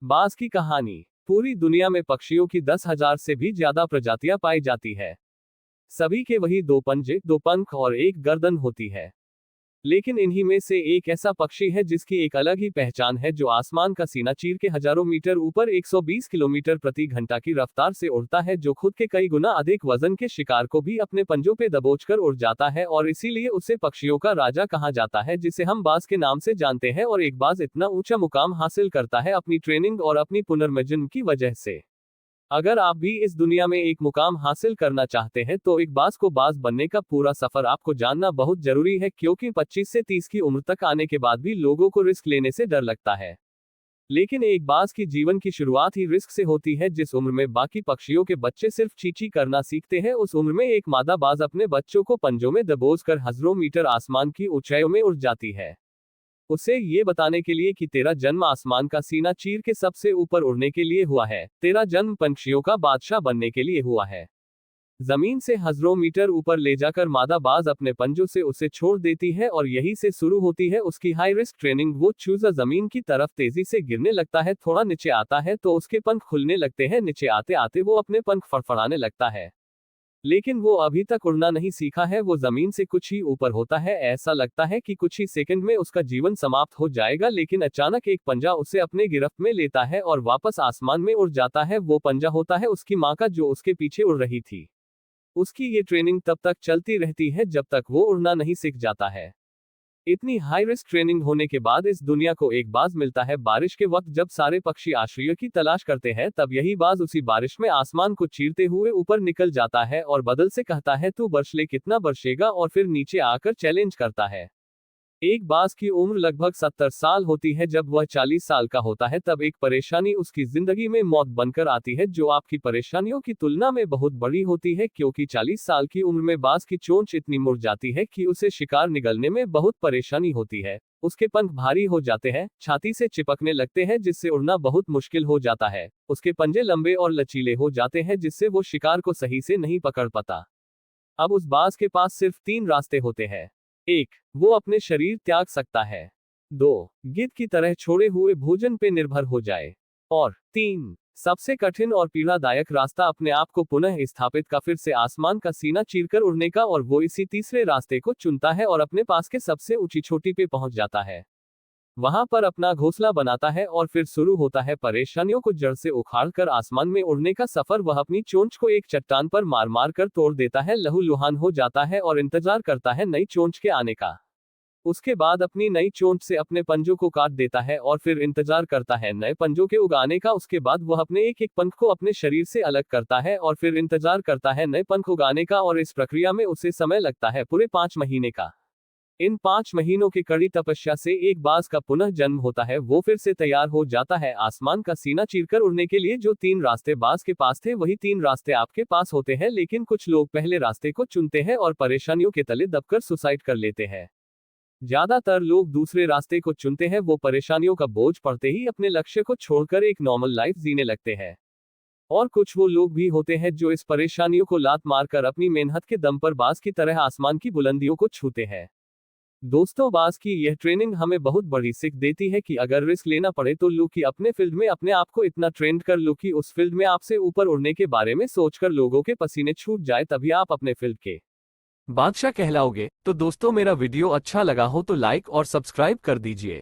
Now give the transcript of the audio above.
बाज की कहानी। पूरी दुनिया में पक्षियों की 10,000 से भी ज्यादा प्रजातियां पाई जाती है। सभी के वही दो पंजे, दो पंख और एक गर्दन होती है। लेकिन इन्हीं में से एक ऐसा पक्षी है जिसकी एक अलग ही पहचान है, जो आसमान का सीना चीर के हजारों मीटर ऊपर 120 किलोमीटर प्रति घंटा की रफ्तार से उड़ता है, जो खुद के कई गुना अधिक वजन के शिकार को भी अपने पंजों पे दबोचकर उड़ जाता है, और इसीलिए उसे पक्षियों का राजा कहा जाता है, जिसे हम बाज के नाम से जानते हैं। और एक बाज इतना ऊंचा मुकाम हासिल करता है अपनी ट्रेनिंग और अपनी पुनर्जन्म की वजह से। अगर आप भी इस दुनिया में एक मुकाम हासिल करना चाहते हैं तो एक बाज को बाज बनने का पूरा सफर आपको जानना बहुत जरूरी है, क्योंकि 25 से 30 की उम्र तक आने के बाद भी लोगों को रिस्क लेने से डर लगता है। लेकिन एक बाज की जीवन की शुरुआत ही रिस्क से होती है। जिस उम्र में बाकी पक्षियों के बच्चे सिर्फ चींची करना सीखते हैं, उस उम्र में एक मादा बाज अपने बच्चों को पंजों में दबोचकर हजारों मीटर आसमान की ऊंचाइयों में उड़ जाती है, उसे ये बताने के लिए कि तेरा जन्म आसमान का सीना चीर के सबसे ऊपर उड़ने के लिए हुआ है, तेरा जन्म पंछियों का बादशाह बनने के लिए हुआ है। जमीन से हजारों मीटर ऊपर ले जाकर मादा बाज अपने पंजों से उसे छोड़ देती है, और यही से शुरू होती है उसकी हाई रिस्क ट्रेनिंग। वो चूजा जमीन की तरफ तेजी से गिरने लगता है, थोड़ा नीचे आता है तो उसके पंख खुलने लगते हैं, नीचे आते आते वो अपने पंख फड़फड़ाने लगता है। लेकिन वो अभी तक उड़ना नहीं सीखा है, वो जमीन से कुछ ही ऊपर होता है। ऐसा लगता है कि कुछ ही सेकंड में उसका जीवन समाप्त हो जाएगा, लेकिन अचानक एक पंजा उसे अपने गिरफ्त में लेता है और वापस आसमान में उड़ जाता है। वो पंजा होता है उसकी माँ का, जो उसके पीछे उड़ रही थी। उसकी ये ट्रेनिंग तब तक चलती रहती है जब तक वो उड़ना नहीं सीख जाता है। इतनी हाई रिस्क ट्रेनिंग होने के बाद इस दुनिया को एक बाज मिलता है। बारिश के वक्त जब सारे पक्षी आश्रय की तलाश करते हैं, तब यही बाज उसी बारिश में आसमान को चीरते हुए ऊपर निकल जाता है और बादल से कहता है, तू बरस ले, कितना बरसेगा, और फिर नीचे आकर चैलेंज करता है। एक बाज की उम्र लगभग 70 साल होती है। जब वह 40 साल का होता है तब एक परेशानी उसकी जिंदगी में मौत बनकर आती है, जो आपकी परेशानियों की तुलना में बहुत बड़ी होती है, क्योंकि 40 साल की उम्र में बाज की चोंच इतनी मुड़ जाती है कि उसे शिकार निगलने में बहुत परेशानी होती है। उसके पंख भारी हो जाते हैं, छाती से चिपकने लगते हैं, जिससे उड़ना बहुत मुश्किल हो जाता है। उसके पंजे लंबे और लचीले हो जाते हैं, जिससे वो शिकार को सही से नहीं पकड़ पाता। अब उस बाज के पास सिर्फ 3 रास्ते होते हैं। 1. वो अपने शरीर त्याग सकता है। 2. गिद्ध की तरह छोड़े हुए भोजन पे निर्भर हो जाए। और 3. सबसे कठिन और पीड़ादायक रास्ता, अपने आप को पुनः स्थापित का, फिर से आसमान का सीना चीरकर उड़ने का। और वो इसी तीसरे रास्ते को चुनता है और अपने पास के सबसे ऊंची चोटी पे पहुंच जाता है। वहां पर अपना घोंसला बनाता है और फिर शुरू होता है परेशानियों को जड़ से उखाड़कर आसमान में उड़ने का सफर। वह अपनी चोंच को एक चट्टान पर मार मार कर तोड़ देता है, लहूलुहान हो जाता है और इंतजार करता है नई चोंच के आने का। उसके बाद अपनी नई चोंच से अपने पंजों को काट देता है और फिर इंतजार करता है नए पंजों के उगाने का। उसके बाद वह अपने एक एक पंख को अपने शरीर से अलग करता है और फिर इंतजार करता है नए पंख उगाने का, और इस प्रक्रिया में उसे समय लगता है पूरे 5 महीने का। इन 5 महीनों की कड़ी तपस्या से एक बाज का पुनः जन्म होता है। वो फिर से तैयार हो जाता है आसमान का सीना चीरकर उड़ने के लिए। जो 3 रास्ते बाज के पास थे, वही 3 रास्ते आपके पास होते हैं, लेकिन कुछ लोग पहले रास्ते को चुनते हैं और परेशानियों के तले दबकर सुसाइड कर लेते हैं। ज्यादातर लोग दूसरे रास्ते को चुनते हैं। वो परेशानियों का बोझ पड़ते ही अपने लक्ष्य को छोड़कर एक नॉर्मल लाइफ जीने लगते हैं। और कुछ वो लोग भी होते हैं जो इस परेशानियों को लात मारकर अपनी मेहनत के दम पर बाज की तरह आसमान की बुलंदियों को छूते हैं। दोस्तों, बाज की यह ट्रेनिंग हमें बहुत बड़ी सीख देती है कि अगर रिस्क लेना पड़े तो लो, कि अपने फील्ड में अपने आप को इतना ट्रेंड कर लो कि उस फील्ड में आपसे ऊपर उड़ने के बारे में सोचकर लोगों के पसीने छूट जाए, तभी आप अपने फील्ड के बादशाह कहलाओगे। तो दोस्तों, मेरा वीडियो अच्छा लगा हो तो लाइक और सब्सक्राइब कर दीजिए।